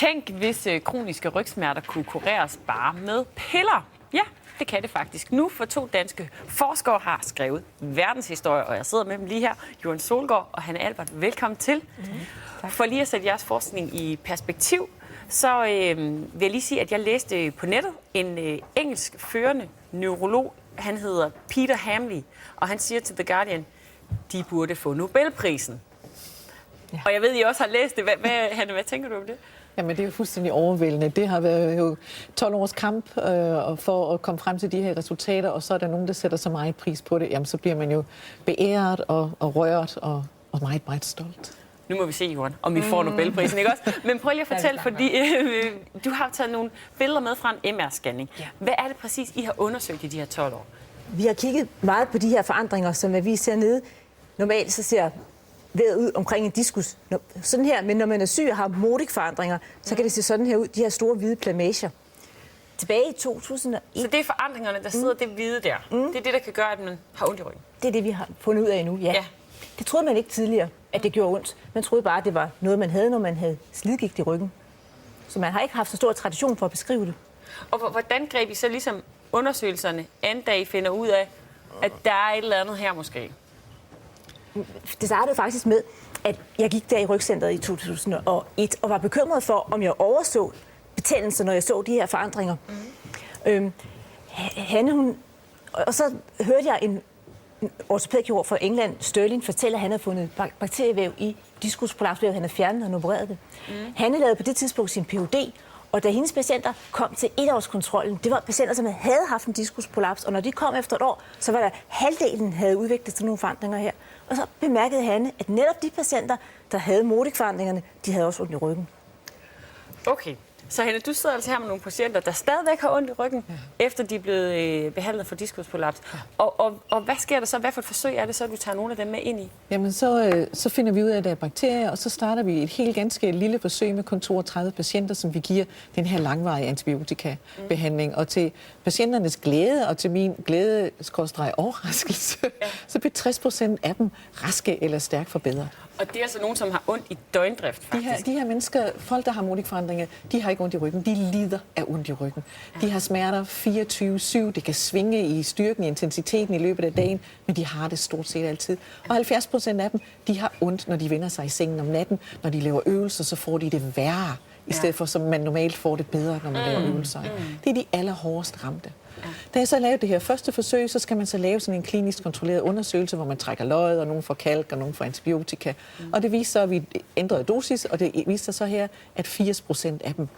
Tænk, hvis kroniske rygsmerter kunne kureres bare med piller. Ja, det kan det faktisk nu, for 2 danske forskere har skrevet verdenshistorie, og jeg sidder med dem lige her, Johan Solgaard og Hanne Albert. Velkommen til. For lige at sætte jeres forskning i perspektiv, så vil jeg lige sige, at jeg læste på nettet en engelsk førende neurolog. Han hedder Peter Hamley, og han siger til The Guardian, de burde få Nobelprisen. Ja. Og jeg ved, I også har læst det. Hanne, hvad tænker du om det? Jamen, det er jo fuldstændig overvældende. Det har været jo 12 års kamp for at komme frem til de her resultater, og så er der nogen, der sætter så meget pris på det. Jamen, så bliver man jo beæret og rørt og meget, meget stolt. Nu må vi se, Johan, om vi får Nobelprisen, ikke også? Men prøv lige at fortælle, fordi du har taget nogle billeder med fra en MR-scanning. Ja. Hvad er det præcis, I har undersøgt i de her 12 år? Vi har kigget meget på de her forandringer, som vi ser nede. Normalt så ser vejret ud omkring en diskus. Sådan her, men når man er syg og har Modic-forandringer, så kan det se sådan her ud, de her store hvide plamager. Tilbage i 2001... Så det er forandringerne, der sidder det hvide der. Det er det, der kan gøre, at man har ondt i ryggen? Det er det, vi har fundet ud af nu, ja. Det troede man ikke tidligere, at det gjorde ondt. Man troede bare, at det var noget, man havde, når man havde slidgigt i ryggen. Så man har ikke haft så stor tradition for at beskrive det. Og hvordan greb I så ligesom undersøgelserne an, da I finder ud af, at der er et eller andet her måske? Det startede faktisk med, at jeg gik der i rygcenteret i 2001 og var bekymret for, om jeg overså betændelser, når jeg så de her forandringer. Og så hørte jeg en ortopædkirurg fra England, Sterling, fortælle, at han havde fundet bakterievæv i diskusprolapsvæv. Han havde fjernet og opereret det. Han lavede på det tidspunkt sin Ph.D., og da hendes patienter kom til 1-årskontrollen, det var patienter, som havde haft en diskusprolaps, og når de kom efter et år, så var der halvdelen havde udviklet sådan nogle forandringer her. Og så bemærkede Hanne, at netop de patienter, der havde Modic-forandringerne, de havde også ondt i ryggen. Okay. Så Hanne, du sidder altså her med nogle patienter, der stadigvæk har ondt i ryggen, efter de er blevet behandlet for diskusprolaps. Og hvad sker der så? Hvad for et forsøg er det så, at du tager nogle af dem med ind i? Jamen, så finder vi ud af, at der er bakterier, og så starter vi et helt ganske lille forsøg med kun 32 patienter, som vi giver den her langvarige antibiotikabehandling. Og til patienternes glæde, og til min glæde, overraskelse, så bliver 60% af dem raske eller stærkt forbedret. Og det er altså nogen, som har ondt i døgndrift, faktisk. De her mennesker, folk, der har Modic-forandringer, de har ikke ondt i ryggen. De lider af ondt i ryggen. De har smerter 24/7. Det kan svinge i styrken, i intensiteten i løbet af dagen, men de har det stort set altid. Og 70% af dem, de har ondt, når de vender sig i sengen om natten. Når de laver øvelser, så får de det værre, i stedet for, som man normalt får det bedre, når man laver øvelser. Det er de allerhårdest ramte. Da jeg så lavede det her første forsøg, så skal man så lave sådan en klinisk kontrolleret undersøgelse, hvor man trækker løget, og nogen får kalk, og nogen får antibiotika. Og det viste så, at vi ændrede dosis, og det viste sig så her, at 80% af dem,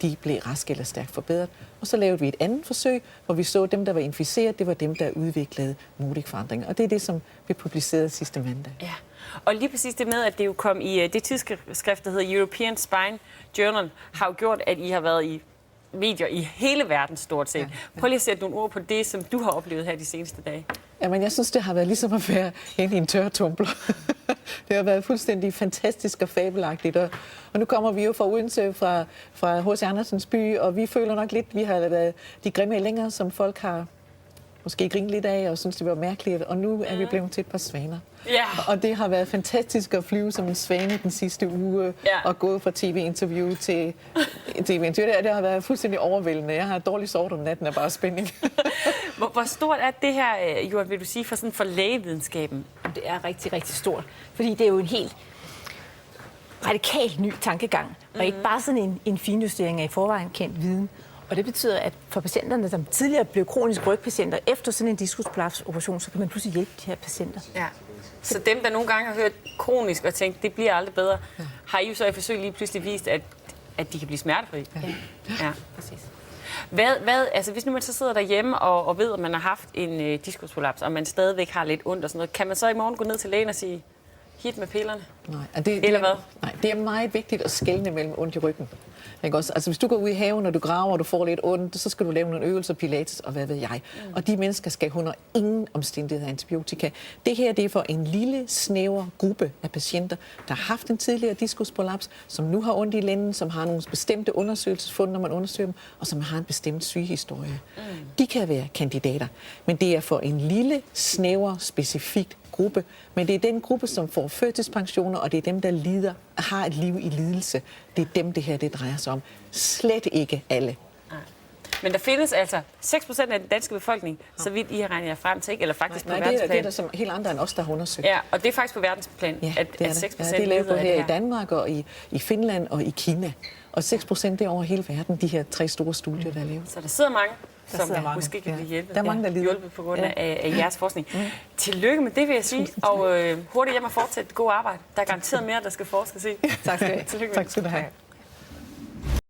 de blev raske eller stærkt forbedret. Og så lavede vi et andet forsøg, hvor vi så, at dem, der var inficeret, det var dem, der udviklede Modic-forandringer. Og det er det, som vi publicerede sidste mandag. Ja. Og lige præcis det med, at det jo kom i det tidsskrift, der hedder European Spine Journal, har jo gjort, at I har været i medier i hele verden stort set. Prøv lige at sætte nogle ord på det, som du har oplevet her de seneste dage. Jamen, jeg synes, det har været ligesom at være inde i en tørretumbler. Det har været fuldstændig fantastisk og fabelagtigt. Og nu kommer vi jo fra Odense, fra H.C. Andersens by, og vi føler nok lidt, vi har været de grimme ællinger, som folk har måske grinet lidt af og synes, det var mærkeligt. Og nu er vi blevet til et par svaner. Ja. Og det har været fantastisk at flyve som en svane den sidste uge og gå fra tv-interview til tv-interview. Det har været fuldstændig overvældende. Jeg har dårligt sovet om natten af bare spænding. Hvor stort er det her, Johan, vil du sige, for lægevidenskaben? Det er rigtig, rigtig stort. Fordi det er jo en helt radikalt ny tankegang. Og ikke bare sådan en finjustering af i forvejen kendt viden. Og det betyder, at for patienterne, som tidligere blev kroniske rygpatienter, efter sådan en diskusprolapsoperation, så kan man pludselig hjælpe de her patienter. Ja. Så dem, der nogle gange har hørt kronisk og tænkt, det bliver aldrig bedre, har I jo så i forsøg lige pludselig vist, at de kan blive smertefri? Ja, præcis. Altså hvis nu man så sidder derhjemme og ved, at man har haft en diskusprolaps, og man stadigvæk har lidt ondt og sådan noget, kan man så i morgen gå ned til lægen og sige, hit med pillerne? Nej, eller hvad? Nej, det er meget vigtigt at skelne mellem ondt i ryggen. Ikke også? Altså hvis du går ud i haven, og du graver, og du får lidt ondt, så skal du lave nogle øvelser, pilates og hvad ved jeg. Og de mennesker skal under ingen omstændighed have antibiotika. Det her det er for en lille, snæver gruppe af patienter, der har haft en tidligere diskusprolaps, som nu har ondt i lænden, som har nogle bestemte undersøgelsesfund, når man undersøger dem, og som har en bestemt sygehistorie. De kan være kandidater, men det er for en lille, snæver, specifikt gruppe, men det er den gruppe, som får førtidspensioner, og det er dem, der lider, har et liv i lidelse. Det er dem, det her det drejer sig om. Slet ikke alle. Men der findes altså 6% af den danske befolkning, så vidt I har regnet jer frem til, ikke? Eller faktisk på verdensplan. Det er der som helt andre end os, der har undersøgt. Ja, og det er faktisk på verdensplan, at 6% det er lavet på her i i Danmark og i Finland og i Kina. Og 6% det er over hele verden, de her 3 store studier, der er lavet. Så der sidder mange, som måske kan blive hjulpet. Der er mange, der lider. Hjulpet på grund af jeres forskning. Tillykke med det, vil jeg sige. Og hurtigt hjem og fortsætte det gode arbejde. Der er garanteret mere, der skal forskes i. Tak skal du have.